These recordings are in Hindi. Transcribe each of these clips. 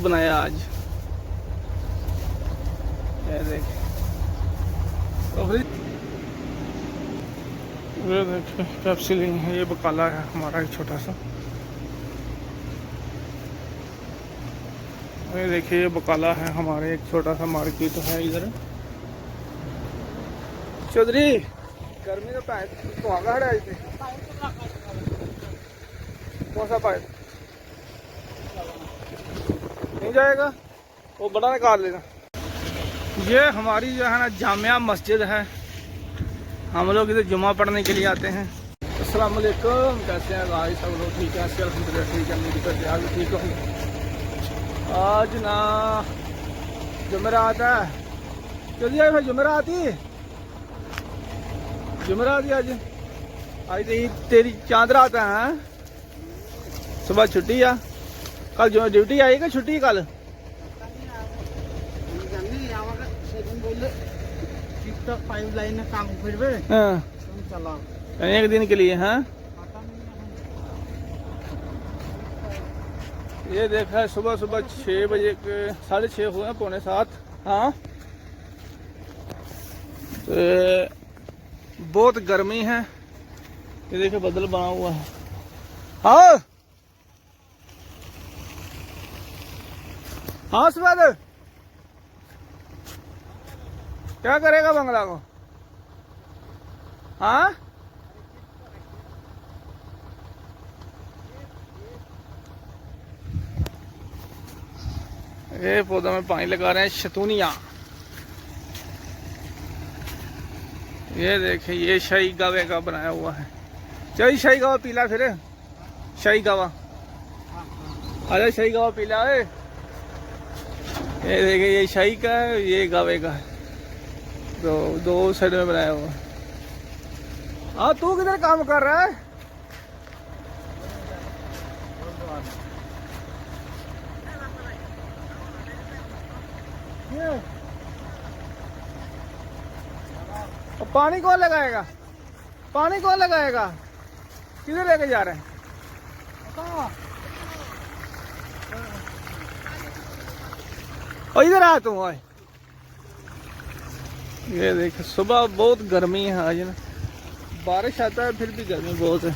बनाया आज। ये देख, ये देखिए पेप्सी लेनी है। ये बकाला है हमारा एक छोटा सा। ये देखिए ये बकाला है हमारे एक छोटा सा मार्केट है इधर। चौधरी गर्मी का पाइप तो आगा है थे। कौन सा पाइप नहीं जाएगा, वो बड़ा निकाल लेना। ये हमारी जो है ना जामिया मस्जिद है। हम लोग इधर जुमा पढ़ने के लिए आते हैं। अस्सलाम वालेकुम, कैसे हैं भाई सब लोग? ठीक है, अल्हम्दुलिल्लाह ठीक है। मेरी करते आज ठीक होंगे। आज ना जुमेरात है। चलिए भाई जुमेरात ही जुमेरात ही आज तेरी चांद रात है। सुबह छुट्टी आ, कल जो ड्यूटी आई कि छुट्टी कल? पाइप लाइन काम एक दिन के लिए हैं। ये देखा सुबह सुबह 6 बजे के 6:30 हुए हैं, 6:45। हाँ तो बहुत गर्मी है। ये देखो बदल बना हुआ है। हाँ हाँ सुबह क्या करेगा बंगला को? हाँ ये पौधा में पानी लगा रहे हैं शतूनिया। ये देखिए ये शाही गावे का बनाया हुआ है। चल शाही गावा पीला, फिर शाही गावा अरे शाही गावा पीला है। ये देखिए ये शाही का है, ये गावे का है। तो दो साइड में बनाया हुआ। हाँ तू किधर काम कर रहा है? पानी कौन लगाएगा? पानी कौन लगाएगा? किधर लेके जा रहे हैं? और इधर आ तुम। ये देख सुबह बहुत गर्मी है आज ना। बारिश आता है फिर भी गर्मी बहुत है।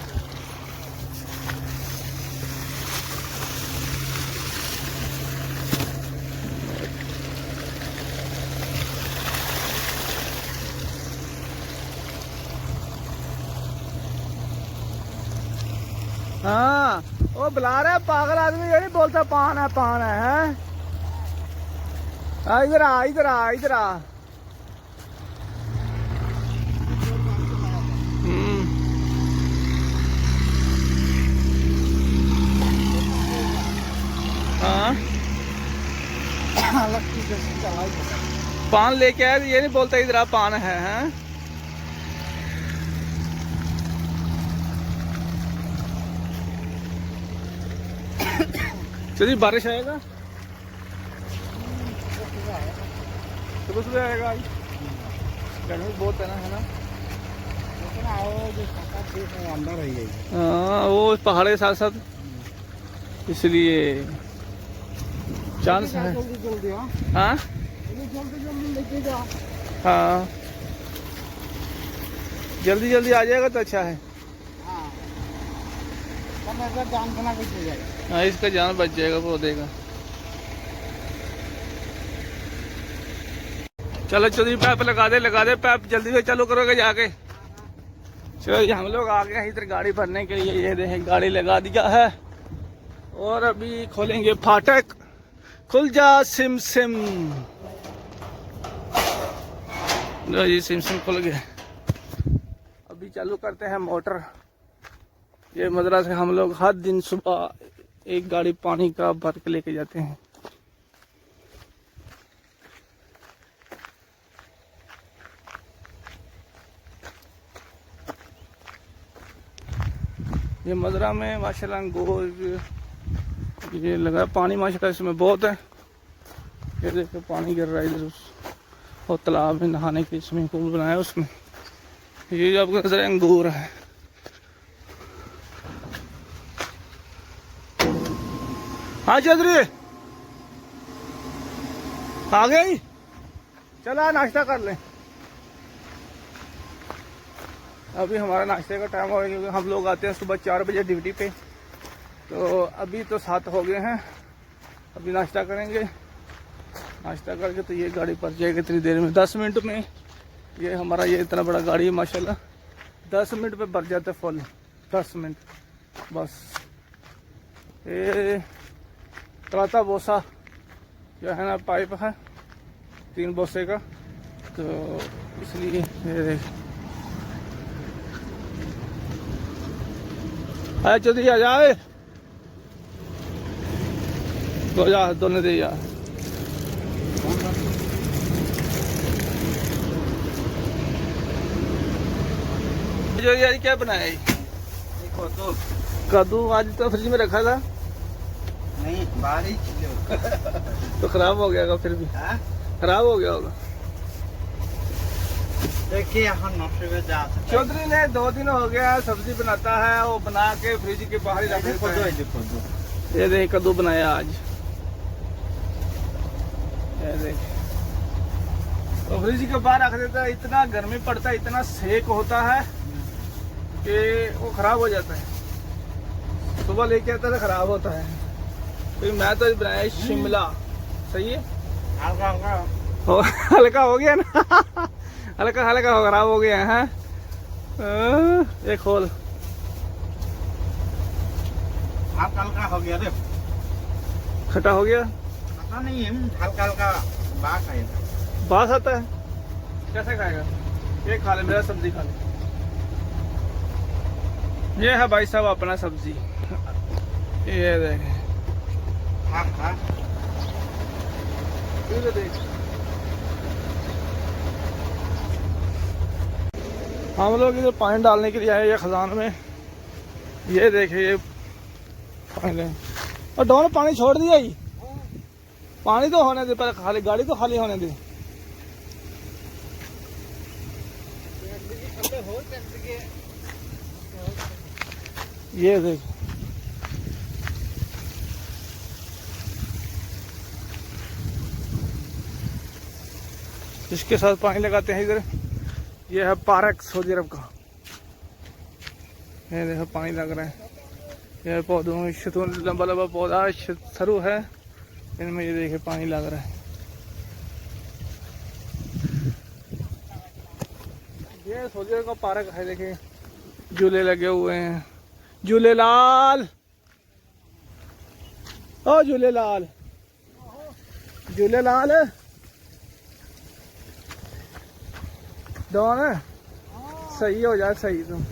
हाँ वो बुला रहा है पागल आदमी, ये नहीं बोलता पान है पान है। इधर आ इधर आ इधर आ। हाँ पान लेके आया, ये नहीं बोलता इधर आ पान है। हैं चलिए बारिश आएगा, सुबह सुबह आएगा। गर्मी बहुत है ना अंदर ही है। हाँ वो पहाड़ के साथ साथ इसलिए चांस है। जल्दी हाँ जल्दी लेके जा। हाँ जल्दी जल्दी आ जाएगा तो अच्छा है। जान बना के जाएगा। हाँ इसका जान बच जाएगा पौधे का। चलो चौधरी पैप लगा दे पैप जल्दी से चालू करोगे जाके। चलो हम लोग आ गए हैं इधर गाड़ी भरने के लिए। ये देखें गाड़ी लगा दिया है और अभी खोलेंगे फाटक। खुल जा सिम सिम। लो जी सिम सिम खुल गया। अभी चालू करते हैं मोटर। ये मदरा से हम लोग हर दिन सुबह एक गाड़ी पानी का भर के लेके जाते हैं। ये मदरा में माशाल्लाह अंगूर ये लगा पानी माशाल्लाह इसमें बहुत है। ये देखो पानी गिर रहा है इधर और तालाब में नहाने के लिए स्विमिंग पूल बनाया उसमें। ये जो आपको नजर अंगूर है। हाँ चौधरी आ गई, चला नाश्ता कर लें। अभी हमारा नाश्ते का टाइम हो गया क्योंकि हम लोग आते हैं सुबह 4 बजे ड्यूटी पे, तो अभी तो 7 हो गए हैं। अभी नाश्ता करेंगे, नाश्ता करके तो ये गाड़ी पर जाएगी इतनी देर में, 10 मिनट में। ये हमारा ये इतना बड़ा गाड़ी है माशाल्लाह, 10 मिनट पे भर जाते फुल, 10 मिनट बस। ये तराता बोसा जो है ना पाइप है 3 बोसे का, तो इसलिए ये देख आए चौधरी आ जाए तो जा दोनों दे यार। जो यार क्या बनाया है? देखो तो कद्दू आज तो फ्रिज में रखा था, नहीं बारिश तो खराब हो गया फिर भी खराब हो गया होगा। देखिए यहाँ नौशे जा चौधरी ने 2 दिन हो गया सब्जी बनाता है, वो बना के फ्रिज के बाहर ही रख देता है। देखो ये देख कद्दू बनाया आज, ये देख तो फ्रिज के बाहर रख देता है। इतना गर्मी पड़ता है, इतना सेक होता है कि वो खराब हो जाता है। सुबह लेके आता है खराब होता है। तो मैं तो बनाया शिमला, सही है, हल्का हल्का हल्का हो गया ना हल्का हल्का खराब हो गया है। ये खोल, हल्का हल्का हो गया रे, खट्टा हो गया, पता नहीं है, हल्का हल्का बात आएगा। बास आता है, कैसे खाएगा? ये खा ले, मेरा सब्जी खा ले। ये है भाई साहब अपना सब्जी, ये देख हाँ हाँ ये देख। हम लोग इधर पानी डालने के लिए आए ये खजान में। ये देखिए ये पानी, और डॉन पानी छोड़ दिया ही, पानी तो होने दे, पर खाली गाड़ी तो खाली होने दे। ये देख इसके साथ पानी लगाते हैं इधर। ये है पार्क सऊदी अरब का, ये देखो पानी लग रहा है। ये पौधों में शतून लंबा लंबा पौधा सरू है, इनमें ये देखिए पानी लग रहा है। ये सऊदी अरब का पार्क है, देखिए झूले लगे हुए हैं। झूलेलाल, ओ झूलेलाल, झूलेलाल डॉन सही हो जाए, सही तुम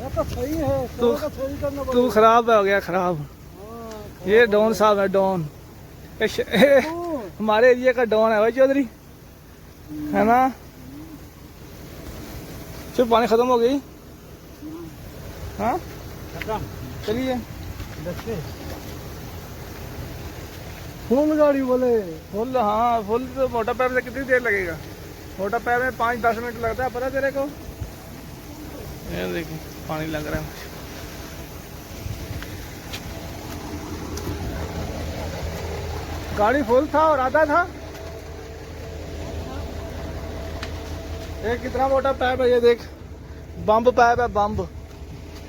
तो सही है, सही करना तू खराब हो गया खराब। ये डॉन साहब है, डॉन हमारे एरिया का डॉन है भाई चौधरी, है ना। सिर्फ पानी खत्म हो गई, हाँ चलिए। फुल गाड़ी बोले, फुल, हाँ फुल तो मोटा पैप से कितनी देर लगेगा? मोटा पैप में 5-10 मिनट लगता है, पता तेरे को। ये देखिए पानी लग रहा है। गाड़ी फुल था और आधा था। ये कितना मोटा पैप है, ये देख बम्ब पैप है, बम्ब।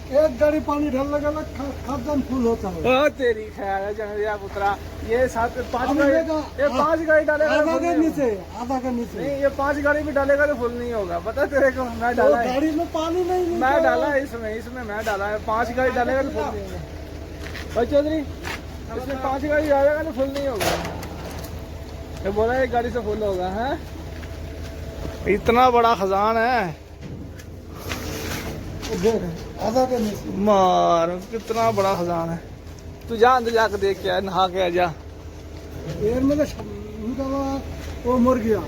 एक गाड़ी पानी ढल लगा खत्म फुल होता है। ओ तेरी खैर है जंगलिया पुत्रा, ये 5 गाड़ी, ये 5 गाड़ी डालेगा तो आधा फुल के नहीं नीचे, आधा के नीचे नहीं, ये 5 गाड़ी भी डालेगा तो फुल नहीं होगा, पता तेरे को। मैं डाला है, गाड़ी में पानी नहीं मिलता। मैं डाला है इसमें मैं डाला है। 5 गाड़ी डालेगा तो फुल नहीं होगा भाई चौधरी, इसमें 5 गाड़ी डालेगा तो फुल नहीं होगा। ये बोला एक गाड़ी से फुल होगा है। इतना बड़ा खजान है, आधा के नीचे मार कितना बड़ा खजान है। तू जा अंदर जाकर देख के आ, नहा के आ जा। पेड़ में वो मर गया,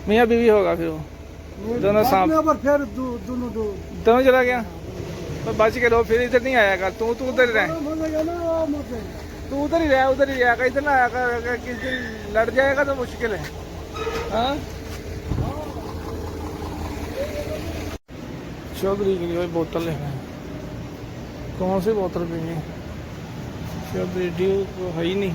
मियाँ बीवी होगा फिर वो दोनों सांप, पर फिर दोनों चला गया। तो बच के रहो, फिर इधर नहीं आया कर। तू उधर ही रह, तू उधर ही रह, इधर ना आया कर, किस दिन लड़ जाएगा तो मुश्किल है। हाँ चौधरी के लिए बोतल है, कौन सी बोतल पीनी है? चौधरी ड्यू तो है ही नहीं।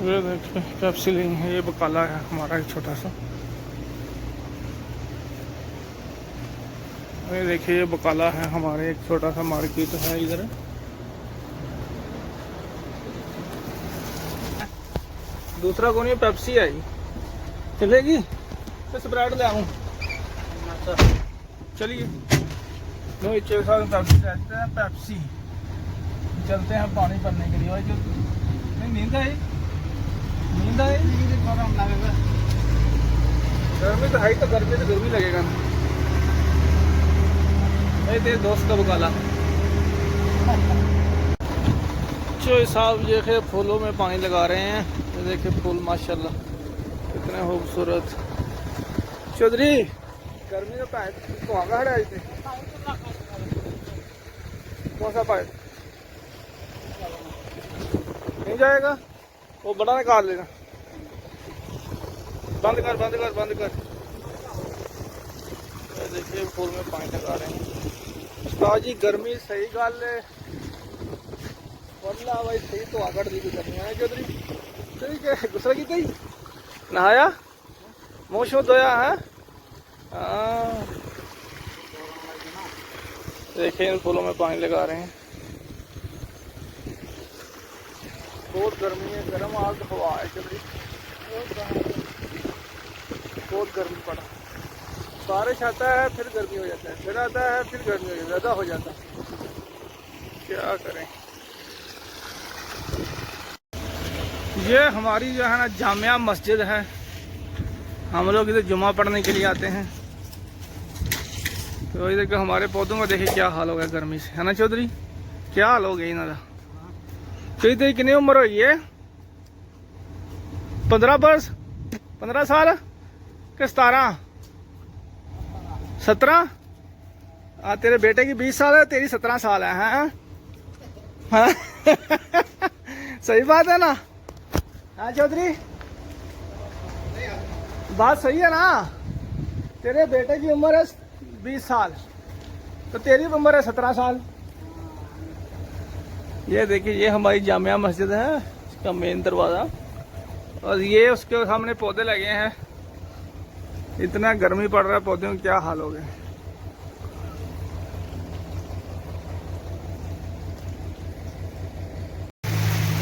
ये देखिए पेप्सी लेनी है, ये बकाला है हमारा एक छोटा सा। ये देखिए ये बकाला है हमारे एक छोटा सा मार्केट है इधर। दूसरा कौन है? पेप्सी है चलेगी तो स्प्राइट ले आऊँ। चलिए नो इच्छे साथ पेप्सी रहते हैं। पेप्सी चलते हैं पानी भरने के लिए। भाई जो नहीं नींद है गर्मी तो है, तो गर्मी लगेगा ना। तेरे दोस्त का बकाला चो साहब ये फूलों में पानी लगा रहे हैं। ये देखिए फूल माशाल्लाह कितने खूबसूरत। चौधरी गर्मी का पाइप तो आगा है इतने कौन सा पाइप नहीं जाएगा? वो बड़ा निकाल लेना। बंद कर। देखिए फूल में पानी लगा रहे हैं। उस्ताद जी गर्मी सही गल है वरना भाई सही तो आगड़ दी करनी है। चौधरी ठीक है गुस्सा की थी नहाया मुँह शो धोया है। देखिए इन फूलों में पानी लगा रहे हैं। बहुत गर्मी है, गर्म आग हवा है चौधरी, बहुत गर्मी पड़ा। बारिश आता है फिर गर्मी हो जाता है, फिर आता है फिर गर्मी हो जाता है, ज़्यादा हो जाता है। क्या करें। ये हमारी जो है ना जामिया मस्जिद है। हम लोग इधर जुमा पढ़ने के लिए आते हैं। तो इधर के हमारे पौधों का देखिए क्या हाल हो गया गर्मी से, है ना चौधरी? क्या हाल हो गया इन्होंने। तो तेरी कितनी उम्र हुई है? 15 वर्ष 15 साल कि 17 17? तेरे बेटे की 20 साल है, तेरी 17 साल है। हाँ हाँ सही बात है ना? हाँ चौधरी बात सही है ना? तेरे बेटे की उम्र है 20 साल तो तेरी उम्र है 17 साल। ये देखिए ये हमारी जामिया मस्जिद है, इसका मेन दरवाज़ा। और ये उसके सामने पौधे लगे हैं। इतना गर्मी पड़ रहा है, पौधों में क्या हाल हो गए।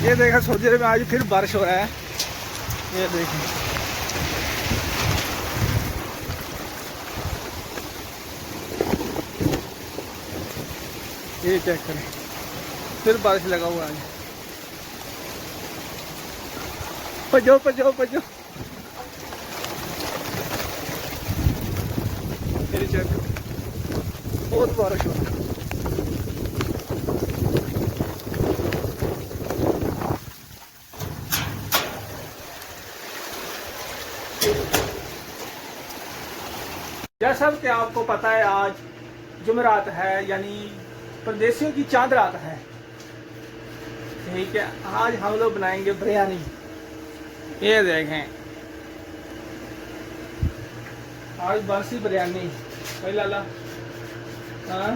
ये देखा सऊदी अरब में आज फिर बारिश हो रहा है। ये देखिए ये चेक करें फिर बारिश लगा हुआ है। पजो ये चेक बहुत बारिश हो रही है। जैसा कि आपको पता है आज जुमेरात है, यानी परदेसियों की चांद रात है। ठीक है, आज हम लोग बनाएंगे बिरयानी। ये देखें आज बासी बिरयानी। भाई लाला हाँ